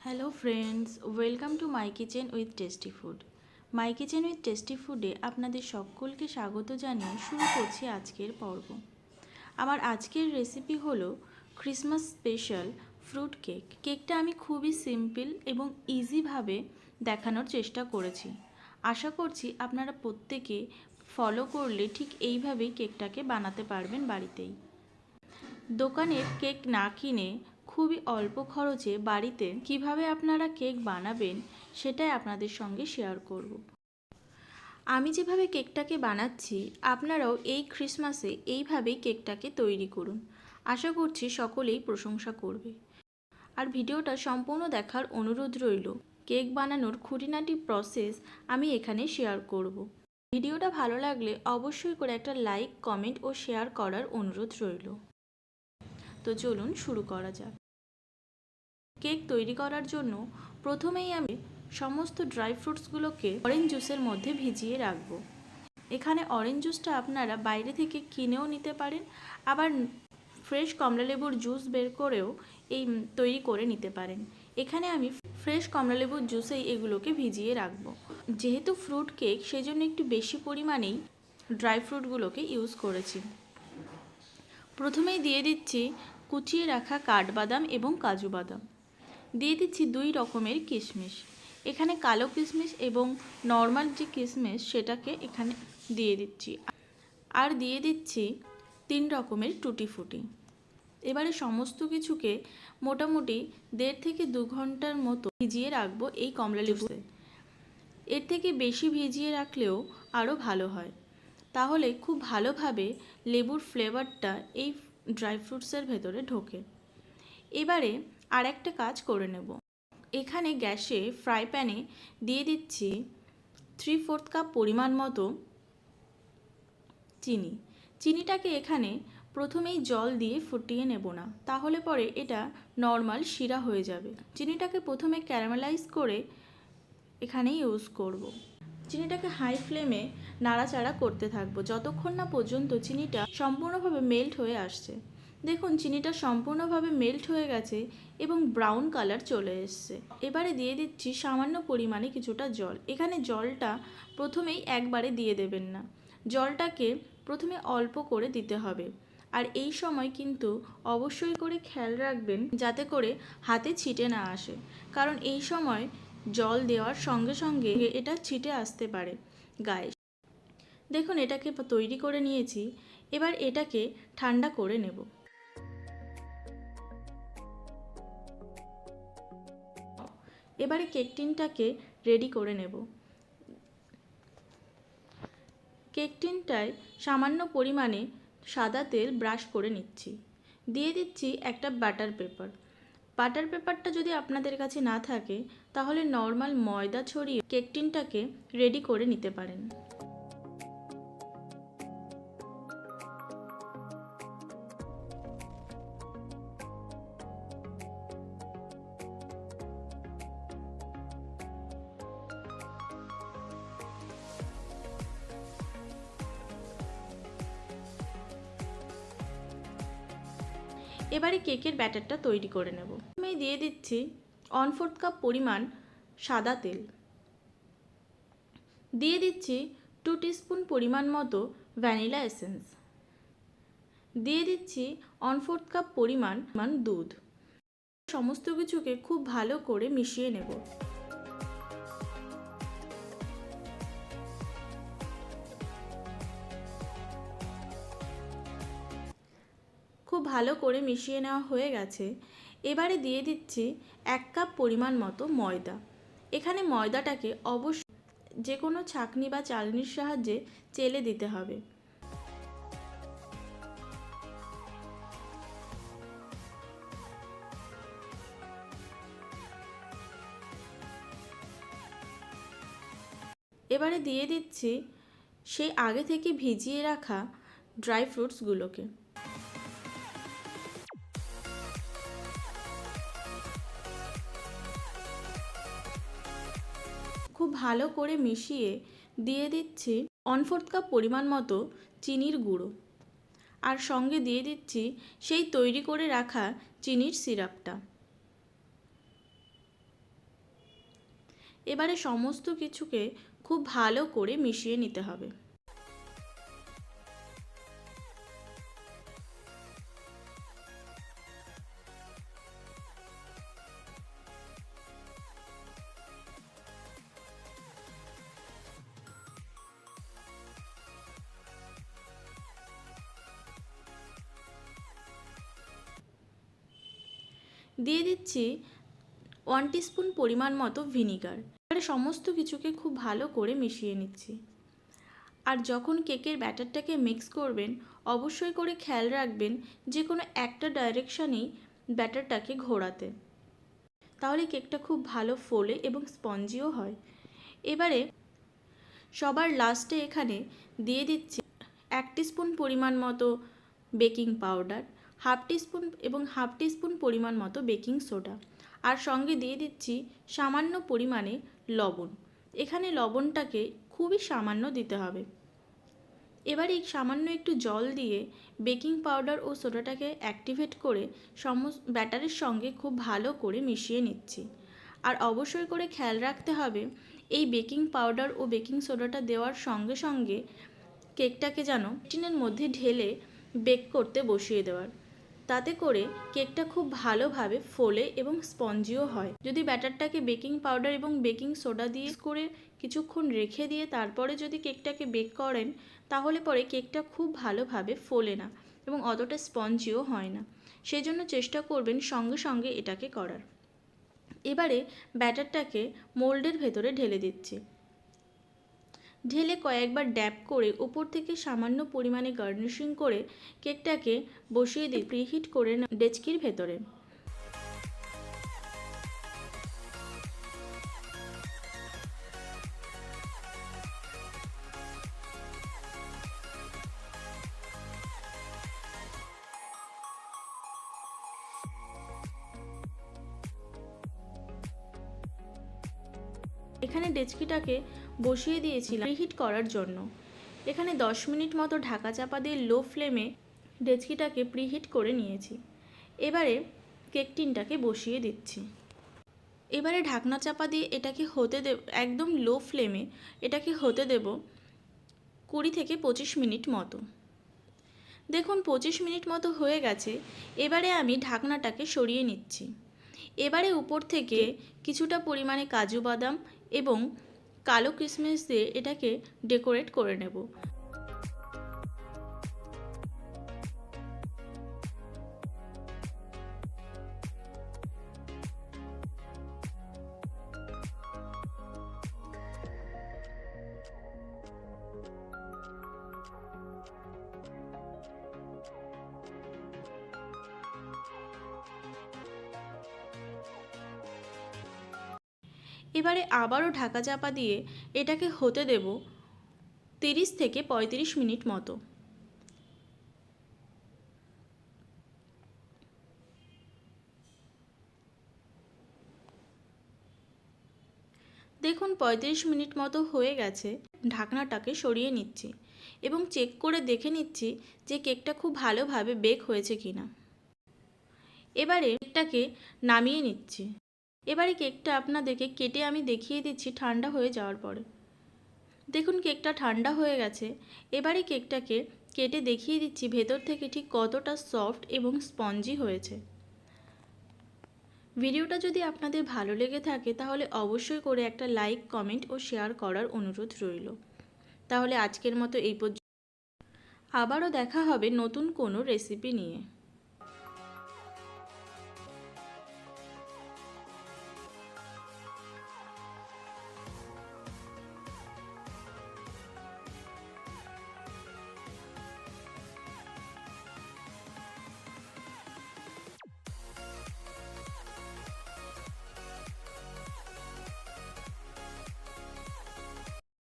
Hello friends, welcome to my kitchen with tasty food. My kitchen with tasty ফুডে আপনাদের সকলকে স্বাগত জানিয়ে শুরু করছি আজকের পর্ব। আমার আজকের রেসিপি হলো ক্রিসমাস স্পেশাল ফ্রুট কেক। কেকটা আমি খুবই সিম্পল এবং ইজিভাবে দেখানোর চেষ্টা করেছি। আশা করছি আপনারা প্রত্যেকে ফলো করলে ঠিক এইভাবেই কেকটাকে বানাতে পারবেন বাড়িতেই। দোকানের কেক না কিনে খুবই অল্প খরচে বাড়িতে কিভাবে আপনারা কেক বানাবেন সেটাই আপনাদের সঙ্গে শেয়ার করব। আমি যেভাবে কেকটাকে বানাচ্ছি আপনারাও এই ক্রিসমাসে এইভাবেই কেকটাকে তৈরি করুন। আশা করছি সকলেই প্রশংসা করবে। আর ভিডিওটা সম্পূর্ণ দেখার অনুরোধ রইল। কেক বানানোর খুঁটিনাটি প্রসেস আমি এখানে শেয়ার করব। ভিডিওটা ভালো লাগলে অবশ্যই করে একটা লাইক, কমেন্ট ও শেয়ার করার অনুরোধ রইল। তো চলুন শুরু করা যাক। কেক তৈরি করার জন্য প্রথমেই আমি সমস্ত ড্রাই ফ্রুটসগুলোকে অরেঞ্জ জুসের মধ্যে ভিজিয়ে রাখব। এখানে অরেঞ্জ জুসটা আপনারা বাইরে থেকে কিনেও নিতে পারেন, আবার ফ্রেশ কমলালেবুর জুস বের করেও তৈরি করে নিতে পারেন। এখানে আমি ফ্রেশ কমলালেবুর জুসেই এগুলোকে ভিজিয়ে রাখবো। যেহেতু ফ্রুট কেক সেজন্য একটু বেশি পরিমাণেই ড্রাই ফ্রুটগুলোকে ইউজ করেছি। প্রথমেই দিয়ে দিচ্ছি কুচিয়ে রাখা কাঠবাদাম এবং কাজু বাদাম। দিয়ে দিচ্ছি 2 রকমের কিশমিশ। এখানে কালো কিশমিশ এবং নর্মাল যে কিশমিশ সেটাকে এখানে দিয়ে দিচ্ছি। আর দিয়ে দিচ্ছি 3 রকমের টুটি ফুটি। এবারে সমস্ত কিছুকে মোটামুটি 1.5 থেকে 2 ঘন্টার মতো ভিজিয়ে রাখবো এই কমলালেবুতে। এর থেকে বেশি ভিজিয়ে রাখলেও আরও ভালো হয়, তাহলে খুব ভালোভাবে লেবুর ফ্লেভারটা এই ড্রাই ফ্রুটসের ভেতরে ঢোকে। এবারে আর একটা কাজ করে নেব। এখানে গ্যাসে ফ্রাই প্যানে দিয়ে দিচ্ছি 3/4 কাপ পরিমাণ মতো চিনি। চিনিটাকে এখানে প্রথমেই জল দিয়ে ফুটিয়ে নেব না, তাহলে পরে এটা নর্মাল শিরা হয়ে যাবে। চিনিটাকে প্রথমে ক্যারামেলাইজ করে এখানে ইউজ করব। চিনিটাকে হাই ফ্লেমে নাড়াচাড়া করতে থাকবো যতক্ষণ না পর্যন্ত চিনিটা সম্পূর্ণভাবে মেল্ট হয়ে আসছে। দেখুন চিনিটা সম্পূর্ণভাবে মেল্ট হয়ে গেছে এবং ব্রাউন কালার চলে এসছে। এবারে দিয়ে দিচ্ছি সামান্য পরিমাণে কিছুটা জল। এখানে জলটা প্রথমেই একবারে দিয়ে দেবেন না, জলটাকে প্রথমে অল্প করে দিতে হবে। আর এই সময় কিন্তু অবশ্যই করে খেয়াল রাখবেন যাতে করে হাতে ছিটে না আসে, কারণ এই সময় জল দেওয়ার সঙ্গে সঙ্গে এটা ছিটে আসতে পারে গায়ে। দেখুন এটাকে তৈরি করে নিয়েছি, এবার এটাকে ঠান্ডা করে নেব। এবারে কেক টিনটাকে রেডি করে নেব। কেক টিনটায় সামান্য পরিমাণে সাদা তেল ব্রাশ করে নিচ্ছি। দিয়ে দিচ্ছি একটা বাটার পেপার। বাটার পেপারটা যদি আপনাদের কাছে না থাকে তাহলে নর্মাল ময়দা ছড়িয়ে কেক টিনটাকে রেডি করে নিতে পারেন। এবারে কেকের ব্যাটারটা তৈরি করে নেব। আমি দিয়ে দিচ্ছি 1/4 কাপ পরিমাণ সাদা তেল। দিয়ে দিচ্ছি 2 টিস্পুন পরিমাণ মতো ভ্যানিলা এসেন্স। দিয়ে দিচ্ছি 1/4 কাপ পরিমাণ দুধ। সমস্ত কিছুকে খুব ভালো করে মিশিয়ে নেব। খুব ভালো করে মিশিয়ে নেওয়া হয়ে গেছে। এবারে দিয়ে দিচ্ছি 1 কাপ পরিমাণ মতো ময়দা। এখানে ময়দাটাকে অবশ্যই যে কোনো ছাঁকনি বা চালনির সাহায্যে চেলে দিতে হবে। এবারে দিয়ে দিচ্ছি সেই আগে থেকে ভিজিয়ে রাখা ড্রাই ফ্রুটসগুলোকে। খুব ভালো করে মিশিয়ে দিয়ে দিচ্ছি 1/4 কাপ পরিমাণ মতো চিনির গুঁড়ো, আর সঙ্গে দিয়ে দিচ্ছি সেই তৈরি করে রাখা চিনির সিরাপটা। এবারে সমস্ত কিছুকে খুব ভালো করে মিশিয়ে নিতে হবে। দিয়ে দিচ্ছি 1 টিস্পুন পরিমাণ মতো ভিনিগার। এবারে সমস্ত কিছুকে খুব ভালো করে মিশিয়ে নিচ্ছি। আর যখন কেকের ব্যাটারটাকে মিক্স করবেন অবশ্যই করে খেয়াল রাখবেন যে কোনো একটা ডাইরেকশানেই ব্যাটারটাকে ঘোরাতে, তাহলে কেকটা খুব ভালো ফোলে এবং স্পঞ্জিও হয়। এবারে সবার লাস্টে এখানে দিয়ে দিচ্ছি 1 টিস্পুন পরিমাণ মতো বেকিং পাউডার, হাফ টিস্পুন পরিমাণ মতো বেকিং সোডা, আর সঙ্গে দিয়ে দিচ্ছি সামান্য পরিমাণে লবণ। এখানে লবণটাকে খুবই সামান্য দিতে হবে। এবার এই সামান্য একটু জল দিয়ে বেকিং পাউডার ও সোডাটাকে অ্যাক্টিভেট করে সমস্ত ব্যাটারের সঙ্গে খুব ভালো করে মিশিয়ে নিচ্ছি। আর অবশ্যই করে খেয়াল রাখতে হবে এই বেকিং পাউডার ও বেকিং সোডাটা দেওয়ার সঙ্গে সঙ্গে কেকটাকে যেন টিনের মধ্যে ঢেলে বেক করতে বসিয়ে দেওয়ার, তাতে করে কেকটা খুব ভালোভাবে ফোলে এবং স্পঞ্জিও হয়। যদি ব্যাটারটাকে বেকিং পাউডার এবং বেকিং সোডা দিয়ে করে কিছুক্ষণ রেখে দিয়ে তারপরে যদি কেকটাকে বেক করেন তাহলে পরে কেকটা খুব ভালোভাবে ফোলে না এবং অতটা স্পঞ্জিও হয় না। সেই জন্য চেষ্টা করবেন সঙ্গে সঙ্গে এটাকে করার। এবারে ব্যাটারটাকে মোল্ডের ভেতরে ঢেলে দিচ্ছি। ঢেলে কয়েকবার ড্যাব করে উপর থেকে সামান্য পরিমাণে গার্নিশিং করে কেকটাকে বসিয়ে দিয়ে প্রিহিট করে ডেচকির ভেতরে। এখানে ডেচকিটাকে বসিয়ে দিয়েছিলাম প্রিহিট করার জন্য। এখানে 10 মিনিট মতো ঢাকা চাপা দিয়ে লো ফ্লেমে ডেচকিটাকে প্রিহিট করে নিয়েছি। এবারে কেক টিনটাকে বসিয়ে দিচ্ছি। এবারে ঢাকনা চাপা দিয়ে এটাকে হতে দেব, একদম লো ফ্লেমে এটাকে হতে দেব 20 থেকে 25 মিনিট মতো। দেখুন 25 মিনিট মতো হয়ে গেছে। এবারে আমি ঢাকনাটাকে সরিয়ে নিচ্ছি। এবারে উপর থেকে কিছুটা পরিমাণে কাজু বাদাম এবং কালো কিশমিশ দিয়ে এটাকে ডেকোরেট করে নেব। এবারে আবারও ঢাকা চাপা দিয়ে এটাকে হতে দেব 30 থেকে 35 মিনিট মতো। দেখুন 35 মিনিট মতো হয়ে গেছে। ঢাকনাটাকে সরিয়ে নিচ্ছি এবং চেক করে দেখে নিচ্ছি যে কেকটা খুব ভালোভাবে বেক হয়েছে কিনা। এবারে কেকটাকে নামিয়ে নিচ্ছি। এবারে কেকটা আপনাদেরকে কেটে আমি দেখিয়ে দিচ্ছি ঠান্ডা হয়ে যাওয়ার পরে। দেখুন কেকটা ঠান্ডা হয়ে গেছে। এবারে কেকটাকে কেটে দেখিয়ে দিচ্ছি ভেতর থেকে ঠিক কতটা সফট এবং স্পঞ্জি হয়েছে। ভিডিওটা যদি আপনাদের ভালো লেগে থাকে তাহলে অবশ্যই করে একটা লাইক, কমেন্ট ও শেয়ার করার অনুরোধ রইল। তাহলে আজকের মতো এই পর্যন্ত। আবারও দেখা হবে নতুন কোনো রেসিপি নিয়ে।